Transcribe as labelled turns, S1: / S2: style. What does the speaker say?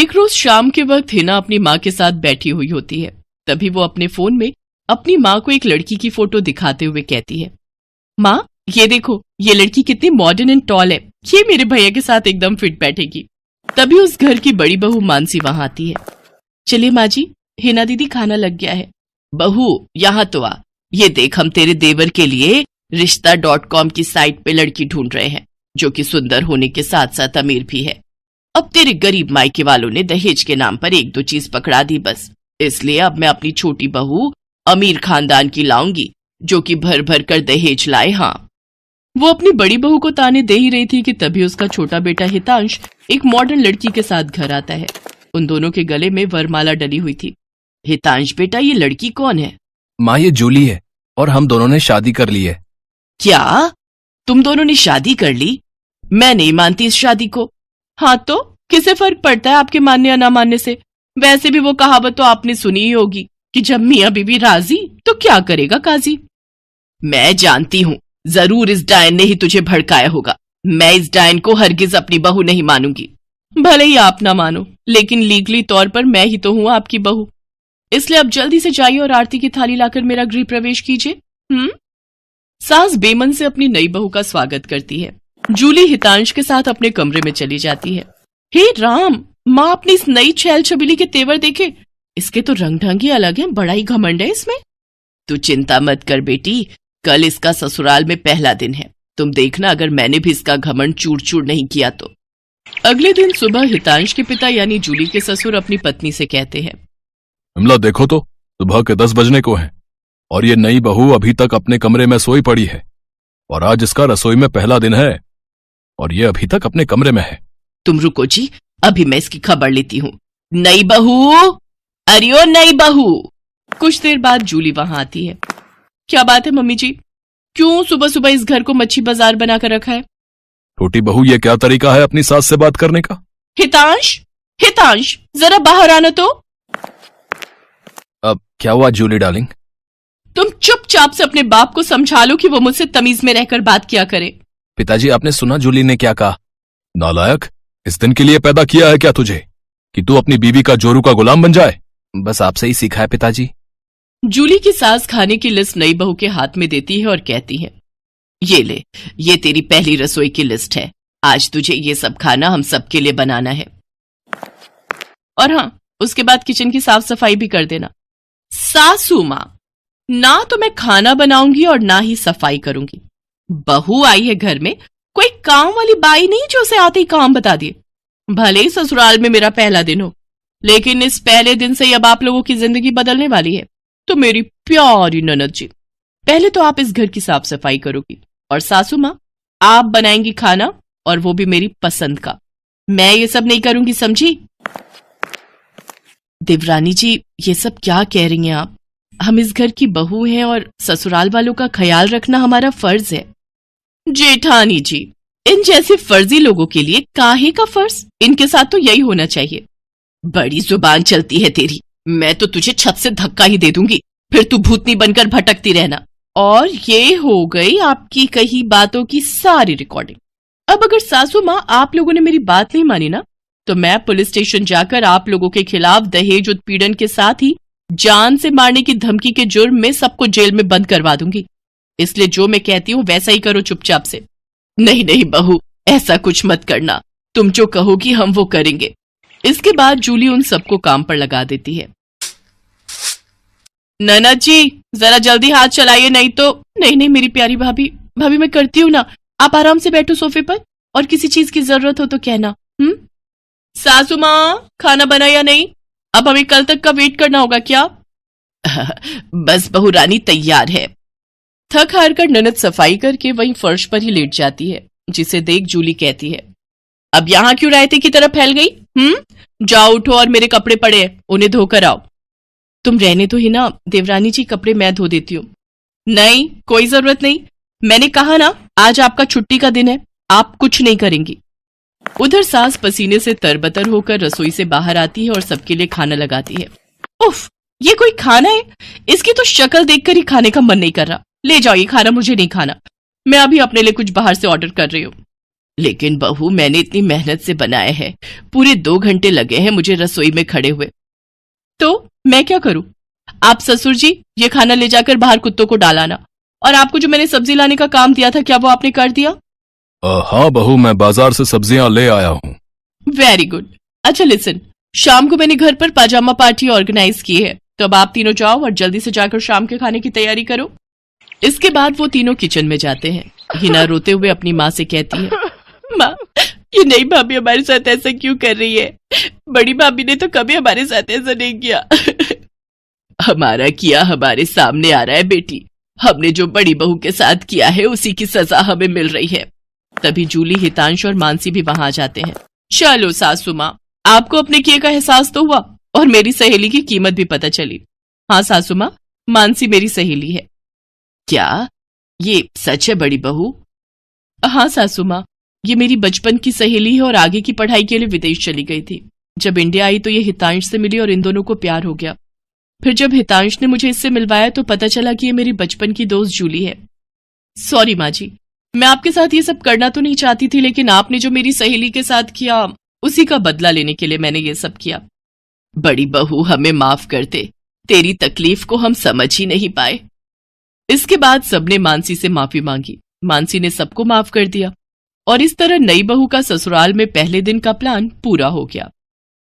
S1: एक रोज शाम के वक्त हिना अपनी माँ के साथ बैठी हुई होती है। तभी वो अपने फोन में अपनी माँ को एक लड़की की फोटो दिखाते हुए कहती है, माँ ये देखो, ये लड़की कितनी मॉडर्न एंड टॉल है, ये मेरे भैया के साथ एकदम फिट बैठेगी। तभी उस घर की बड़ी बहू मानसी वहां आती है। चलिए माँ जी, हिना दीदी खाना लग गया है। बहू यहाँ तो आ, ये देख हम तेरे देवर के लिए रिश्ता.com की साइट पे लड़की ढूंढ रहे हैं जो कि सुंदर होने के साथ साथ अमीर भी है। अब तेरे गरीब मायके वालों ने दहेज के नाम पर एक दो चीज पकड़ा दी बस, इसलिए अब मैं अपनी छोटी बहू अमीर खानदान की लाऊंगी जो कि भर भर कर दहेज लाए। हाँ, वो अपनी बड़ी बहू को ताने दे ही रही थी कि तभी उसका छोटा बेटा हितांश एक मॉडर्न लड़की के साथ घर आता है। उन दोनों के गले में वरमाला डली हुई थी। हितांश बेटा, ये लड़की कौन है?
S2: माँ ये जूली है और हम दोनों ने शादी कर ली है।
S1: क्या तुम दोनों ने शादी कर ली? मैं नहीं मानती इस शादी को। हाँ तो किसे फर्क पड़ता है आपके मानने या ना मानने से? वैसे भी वो कहावत तो आपने सुनी ही होगी कि जब मियाँ बीवी राजी तो क्या करेगा काजी। मैं जानती हूँ, जरूर इस डायन ने ही तुझे भड़काया होगा। मैं इस डायन को हरगिज अपनी बहू नहीं मानूंगी। भले ही आप ना मानो, लेकिन लीगली तौर पर मैं ही तो हूँ आपकी बहू। इसलिए अब जल्दी से जाइए और आरती की थाली लाकर मेरा गृह प्रवेश कीजिए। सास बेमन से अपनी नई बहू का स्वागत करती है। जूली हितांश के साथ अपने कमरे में चली जाती है। हे राम, माँ अपनी इस नई छैल छबीली के तेवर देखे, इसके तो रंग ढंग ही अलग है, बड़ा ही घमंड है इसमें। तू चिंता मत कर बेटी, कल इसका ससुराल में पहला दिन है, तुम देखना अगर मैंने भी इसका घमंड चूर चूर नहीं किया तो। अगले दिन सुबह हितांश के पिता यानी जूली के ससुर अपनी पत्नी से कहते हैं,
S2: विमला देखो तो सुबह के 10 बजने को हैं और ये नई बहू अभी तक अपने कमरे में सोई पड़ी है और आज इसका रसोई में पहला दिन है और ये अभी तक अपने कमरे में है।
S1: तुम रुको जी, अभी मैं इसकी खबर लेती हूँ। नई बहू, अरे ओ नई बहू। कुछ देर बाद जूली वहां आती है। क्या बात है मम्मी जी, क्यों सुबह सुबह इस घर को मच्छी बाजार बनाकर रखा है?
S2: छोटी बहू ये क्या तरीका है अपनी सास से बात करने का?
S1: हितांश, हितांश जरा बाहर आना तो।
S2: अब क्या हुआ जूली डार्लिंग?
S1: तुम चुपचाप से अपने बाप को समझा लो कि वो मुझसे तमीज में रहकर बात किया करे।
S2: पिताजी आपने सुना जूली ने क्या कहा? नालायक, इस दिन के लिए पैदा किया है क्या तुझे कि तू अपनी बीवी का जोरू का गुलाम बन जाए? बस आपसे ही सीखा है पिताजी।
S1: जूली की सास खाने की लिस्ट नई बहू के हाथ में देती है और कहती है, ये ले, ये तेरी पहली रसोई की लिस्ट है, आज तुझे ये सब खाना हम सबके लिए बनाना है। और हाँ, उसके बाद किचन की साफ सफाई भी कर देना। सासू माँ, ना तो मैं खाना बनाऊंगी और ना ही सफाई करूंगी। बहू आई है घर में, कोई काम वाली बाई नहीं जो उसे आते ही काम बता दिए। भले ही ससुराल में मेरा पहला दिन हो, लेकिन इस पहले दिन से अब आप लोगों की जिंदगी बदलने वाली है। तो मेरी प्यारी ननद जी, पहले तो आप इस घर की साफ सफाई करोगी और सासू माँ आप बनाएंगी खाना, और वो भी मेरी पसंद का। मैं ये सब नहीं करूंगी, समझी? देवरानी जी, ये सब क्या कह रही हैं आप? हम इस घर की बहू हैं और ससुराल वालों का ख्याल रखना हमारा फर्ज है। जेठानी जी, इन जैसे फर्जी लोगों के लिए काहे का फर्ज? इनके साथ तो यही होना चाहिए। बड़ी जुबान चलती है तेरी, मैं तो तुझे छत से धक्का ही दे दूंगी, फिर तू भूतनी बनकर भटकती रहना। और ये हो गई आपकी कही बातों की सारी रिकॉर्डिंग। अब अगर सासू माँ आप लोगों ने मेरी बात नहीं मानी ना, तो मैं पुलिस स्टेशन जाकर आप लोगों के खिलाफ दहेज उत्पीड़न के साथ ही जान से मारने की धमकी के जुर्म में सबको जेल में बंद करवा दूंगी। इसलिए जो मैं कहती हूँ वैसा ही करो चुपचाप से। नहीं नहीं बहू, ऐसा कुछ मत करना, तुम जो कहोगी हम वो करेंगे। इसके बाद जूली उन सबको काम पर लगा देती है। ननद जी, जरा जल्दी हाथ चलाइए, नहीं तो। नहीं नहीं मेरी प्यारी भाभी, भाभी मैं करती हूँ ना, आप आराम से बैठो सोफे पर, और किसी चीज की जरूरत हो तो कहना। सासू माँ, खाना बना या नहीं? अब हमें कल तक का वेट करना होगा क्या? बस बहू रानी तैयार है। थक हार कर ननद सफाई करके वहीं फर्श पर ही लेट जाती है, जिसे देख जूली कहती है, अब यहाँ क्यों रायते की तरफ फैल गई? जाओ उठो और मेरे कपड़े पड़े हैं, उन्हें धोकर आओ। तुम रहने तो ही ना देवरानी जी, कपड़े मैं धो देती हूँ। नहीं, कोई जरूरत नहीं, मैंने कहा ना आज आपका छुट्टी का दिन है, आप कुछ नहीं करेंगी। उधर सास पसीने से तरबतर होकर रसोई से बाहर आती है और सबके लिए खाना लगाती है। उफ, ये कोई खाना है? इसकी तो शक्ल देखकर ही खाने का मन नहीं कर रहा। ले जाओ ये खाना, मुझे नहीं खाना, मैं अभी अपने लिए कुछ बाहर से ऑर्डर कर रही हूँ। लेकिन बहू, मैंने इतनी मेहनत से बनाए हैं, पूरे 2 घंटे लगे हैं मुझे रसोई में खड़े हुए। तो मैं क्या करूं? आप ससुर जी ये खाना ले जाकर बाहर कुत्तों को डालाना, और आपको जो मैंने सब्जी लाने का काम दिया था क्या वो आपने कर दिया?
S2: हाँ बहू, मैं बाजार से सब्जियां ले आया हूँ।
S1: Very good. अच्छा लिसन, शाम को मैंने घर पर पाजामा पार्टी ऑर्गेनाइज की है, तो अब आप तीनों जाओ और जल्दी से जाकर शाम के खाने की तैयारी करो। इसके बाद वो तीनों किचन में जाते हैं। हिना रोते हुए अपनी माँ से कहती है, माँ, ये नई भाभी हमारे साथ ऐसा क्यों कर रही है? बड़ी भाभी ने तो कभी हमारे साथ ऐसा नहीं किया। हमारा किया हमारे सामने आ रहा है बेटी, हमने जो बड़ी बहू के साथ किया है उसी की सजा हमें मिल रही है। तभी जूली, हितांश और मानसी भी वहां आ जाते हैं। चलो सासू माँ, आपको अपने किए का एहसास तो हुआ और मेरी सहेली की कीमत भी पता चली। हाँ सासू माँ, मानसी मेरी सहेली है। क्या ये सच है बड़ी बहू? हाँ सासू माँ, ये मेरी बचपन की सहेली है और आगे की पढ़ाई के लिए विदेश चली गई थी। जब इंडिया आई तो ये हितांश से मिली और इन दोनों को प्यार हो गया। फिर जब हितांश ने मुझे इससे मिलवाया तो पता चला कि ये मेरी बचपन की दोस्त जूली है। सॉरी माँ जी, मैं आपके साथ ये सब करना तो नहीं चाहती थी, लेकिन आपने जो मेरी सहेली के साथ किया उसी का बदला लेने के लिए मैंने ये सब किया। बड़ी बहू, हमें माफ कर दे, तेरी तकलीफ को हम समझ ही नहीं पाए। इसके बाद सबने मानसी से माफी मांगी। मानसी ने सबको माफ कर दिया और इस तरह नई बहू का ससुराल में पहले दिन का प्लान पूरा हो गया।